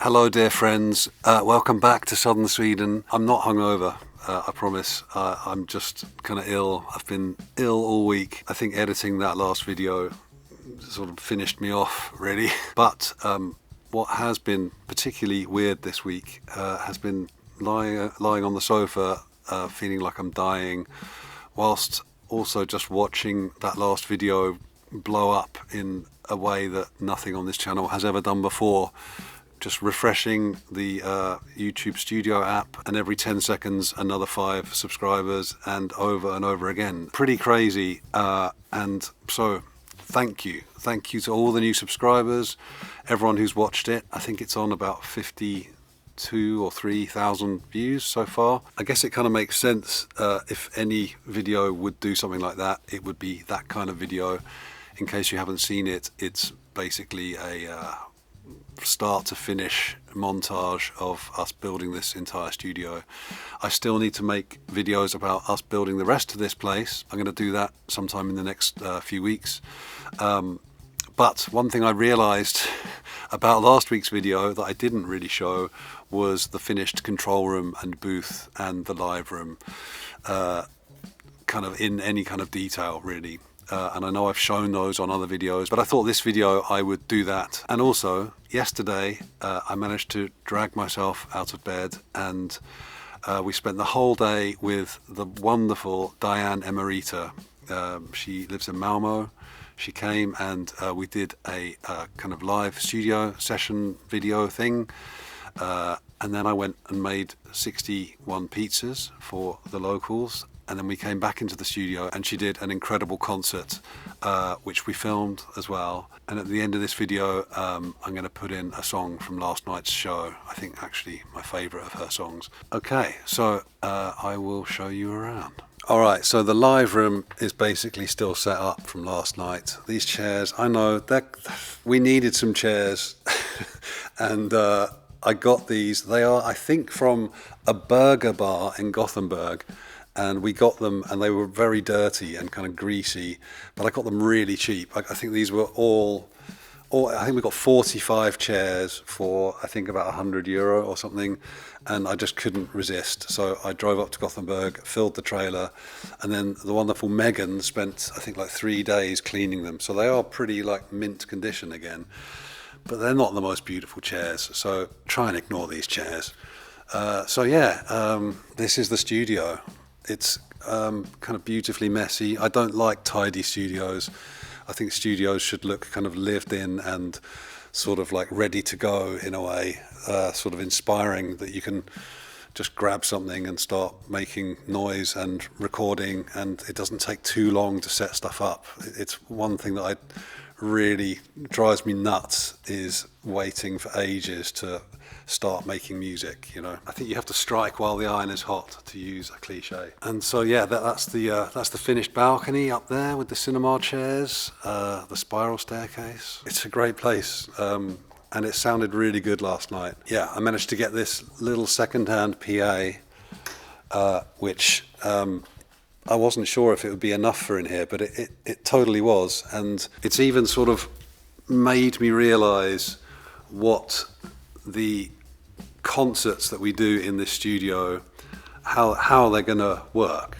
Hello dear friends, welcome back to southern Sweden. I'm not hungover, I promise. I'm just kind of ill. I've been ill all week. I think editing that last video sort of finished me off really. But what has been particularly weird this week has been lying on the sofa feeling like I'm dying, whilst also just watching that last video blow up in a way that nothing on this channel has ever done before. Just refreshing the YouTube Studio app, and every 10 seconds another 5 subscribers, and over again. Pretty crazy, and so thank you to all the new subscribers, everyone who's watched it. I think it's on about 52 or 3,000 views so far. I guess it kind of makes sense. If any video would do something like that, it would be that kind of video. In case you haven't seen it, it's basically a start to finish montage of us building this entire studio. I still need to make videos about us building the rest of this place. I'm going to do that sometime in the next few weeks. But one thing I realized about last week's video that I didn't really show was the finished control room and booth and the live room, kind of in any kind of detail really. And I know I've shown those on other videos, but I thought this video I would do that. And also, yesterday I managed to drag myself out of bed, and we spent the whole day with the wonderful Diane Emirita. She lives in Malmo. She came and we did a kind of live studio session video thing. And then I went and made 61 pizzas for the locals. And then we came back into the studio and she did an incredible concert, which we filmed as well. And at the end of this video, I'm going to put in a song from last night's show. I think actually my favourite of her songs. Okay, so I will show you around. All right, so the live room is basically still set up from last night. These chairs, I know that we needed some chairs and I got these. They are, I think, from a burger bar in Gothenburg. And we got them and they were very dirty and kind of greasy, but I got them really cheap. I think these were all I think we got 45 chairs for I think about €100 or something, and I just couldn't resist. So I drove up to Gothenburg, filled the trailer, and then the wonderful Megan spent I think like 3 days cleaning them. So they are pretty like mint condition again, but they're not the most beautiful chairs. So try and ignore these chairs. So yeah, this is the studio. It's kind of beautifully messy. I don't like tidy studios. I think studios should look kind of lived in and sort of like ready to go in a way, sort of inspiring that you can just grab something and start making noise and recording, and it doesn't take too long to set stuff up. It's one thing that really drives me nuts is waiting for ages to start making music, you know. I think you have to strike while the iron is hot, to use a cliche. And so yeah, that's the finished balcony up there with the cinema chairs, the spiral staircase. It's a great place, and it sounded really good last night. Yeah, I managed to get this little second-hand PA, which I wasn't sure if it would be enough for in here, but it totally was. And it's even sort of made me realize what the concerts that we do in this studio, how they're gonna work.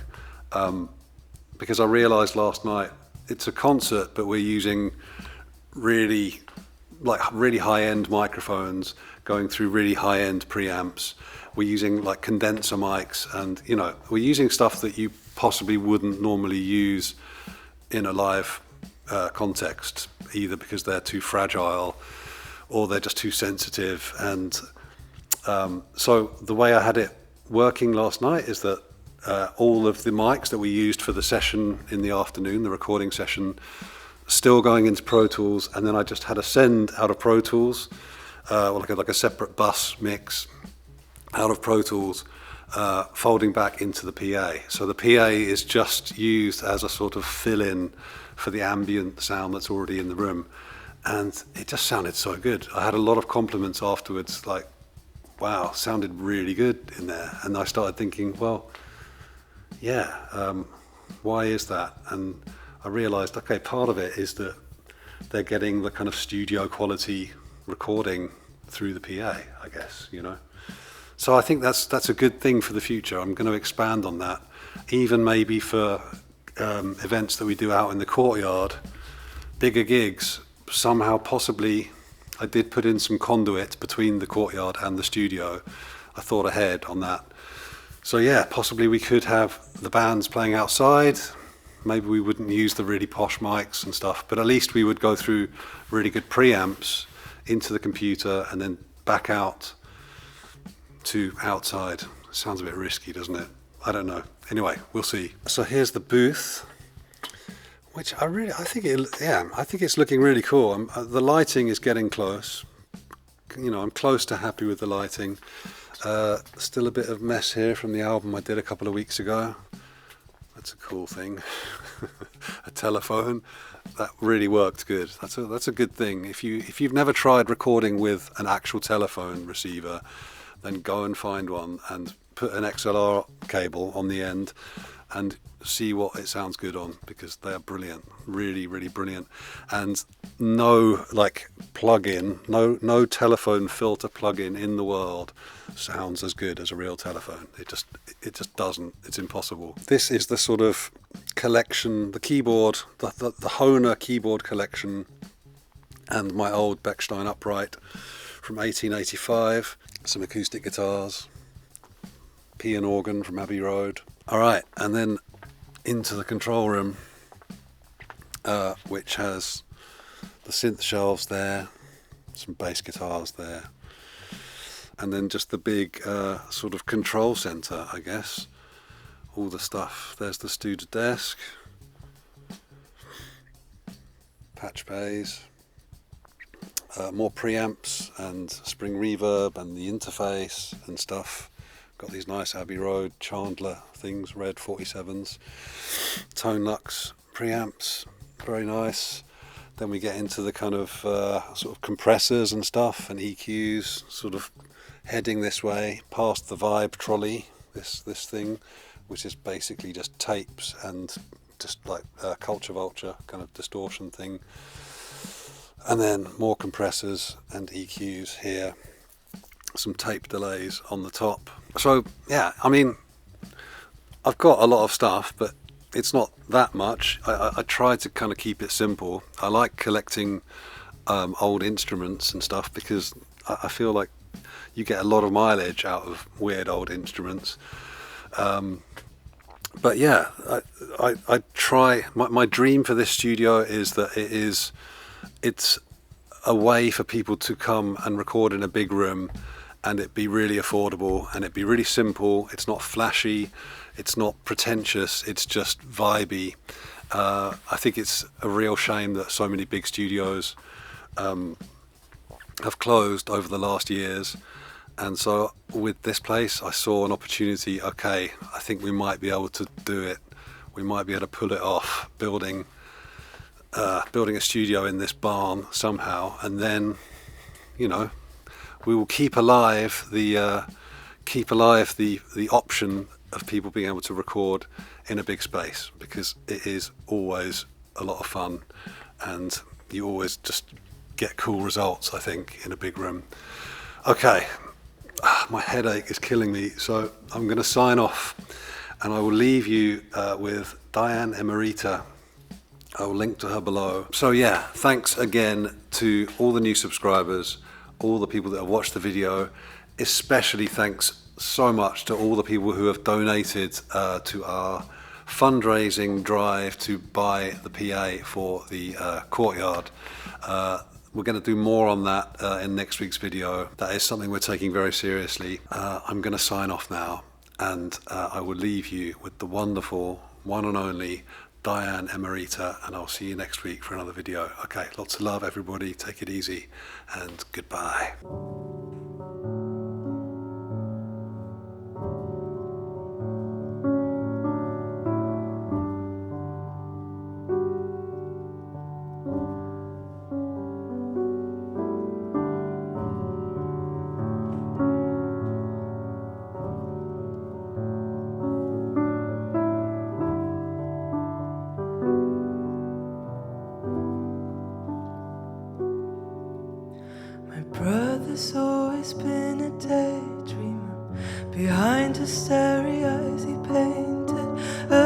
Because I realized last night, it's a concert, but we're using really high-end microphones going through really high-end preamps. We're using like condenser mics, and you know, we're using stuff that you possibly wouldn't normally use in a live context, either because they're too fragile or they're just too sensitive. And so the way I had it working last night is that all of the mics that we used for the session in the afternoon, the recording session, still going into Pro Tools, and then I just had a send out of Pro Tools, like a separate bus mix out of Pro Tools, folding back into the PA. So the PA is just used as a sort of fill-in for the ambient sound that's already in the room. And it just sounded so good. I had a lot of compliments afterwards, like, wow, sounded really good in there. And I started thinking, well, yeah, why is that? And I realized, okay, part of it is that they're getting the kind of studio quality recording through the PA, I guess, you know. So I think that's a good thing for the future. I'm going to expand on that, even maybe for events that we do out in the courtyard, bigger gigs. Somehow, possibly, I did put in some conduit between the courtyard and the studio. I thought ahead on that. So yeah, possibly we could have the bands playing outside. Maybe we wouldn't use the really posh mics and stuff, but at least we would go through really good preamps into the computer and then back out to outside. Sounds a bit risky, doesn't it? I don't know. Anyway, we'll see. So here's the booth, which I think it's looking really cool. The lighting is getting close. You know, I'm close to happy with the lighting. Still a bit of mess here from the album I did a couple of weeks ago. That's a cool thing. A telephone that really worked good. That's a good thing. If you've never tried recording with an actual telephone receiver, then go and find one and put an XLR cable on the end and see what it sounds good on, because they are brilliant, really, really brilliant. And no like plug-in, no telephone filter plug-in in the world sounds as good as a real telephone. It just doesn't. It's impossible. This is the sort of collection, the keyboard, the Hohner keyboard collection, and my old Bechstein upright from 1885. Some acoustic guitars, P and organ from Abbey Road. All right, and then into the control room, which has the synth shelves there, some bass guitars there, and then just the big sort of control center, I guess. All the stuff. There's the studio desk, patch bays, more preamps and spring reverb and the interface and stuff. Got these nice Abbey Road Chandler things, red 47s, Tone Lux preamps, very nice. Then we get into the kind of sort of compressors and stuff and EQs, sort of heading this way past the Vibe trolley, this thing, which is basically just tapes and just like Culture Vulture kind of distortion thing. And then more compressors and EQs here, some tape delays on the top. So yeah, I mean, I've got a lot of stuff, but it's not that much. I try to kind of keep it simple. I like collecting old instruments and stuff because I feel like you get a lot of mileage out of weird old instruments. But yeah, I try. My dream for this studio is that it's a way for people to come and record in a big room, and it be really affordable, and it be really simple. It's not flashy, it's not pretentious, it's just vibey. I think it's a real shame that so many big studios have closed over the last years. And so with this place, I saw an opportunity. Okay, I think we might be able to do it. We might be able to pull it off, building a studio in this barn somehow, and then, you know, we will keep alive the option of people being able to record in a big space, because it is always a lot of fun, and you always just get cool results, I think, in a big room. Okay. My headache is killing me, so I'm going to sign off, and I will leave you with Diane Emirita. I will link to her below. So yeah, thanks again to all the new subscribers, all the people that have watched the video. Especially thanks so much to all the people who have donated to our fundraising drive to buy the PA for the courtyard. We're going to do more on that in next week's video. That is something we're taking very seriously. I'm going to sign off now, and I will leave you with the wonderful one and only Diane Emirita, and I'll see you next week for another video. Okay, lots of love everybody, take it easy, and goodbye. Brother, so in a daydreamer. Behind his starry eyes he painted a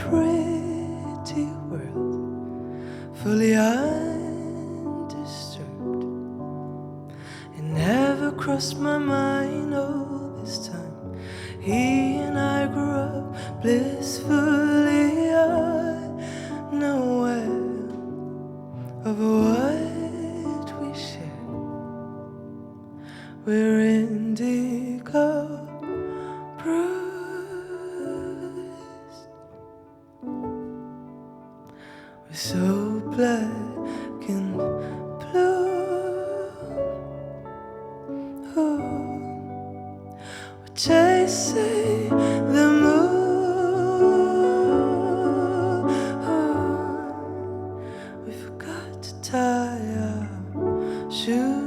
pretty world, fully undisturbed. It never crossed my mind all this time. He and I grew up blissfully unaware of what we share. We're indigo bruised. We're so black and blue. We're chasing the moon. We forgot to tie our shoes.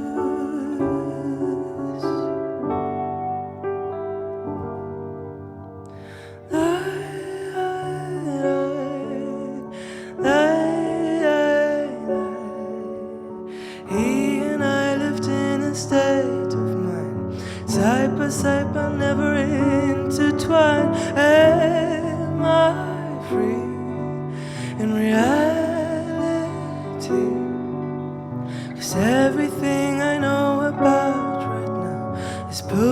He and I lived in a state of mind, side by side but never intertwined. Am I free in reality? 'Cause everything I know about right now is put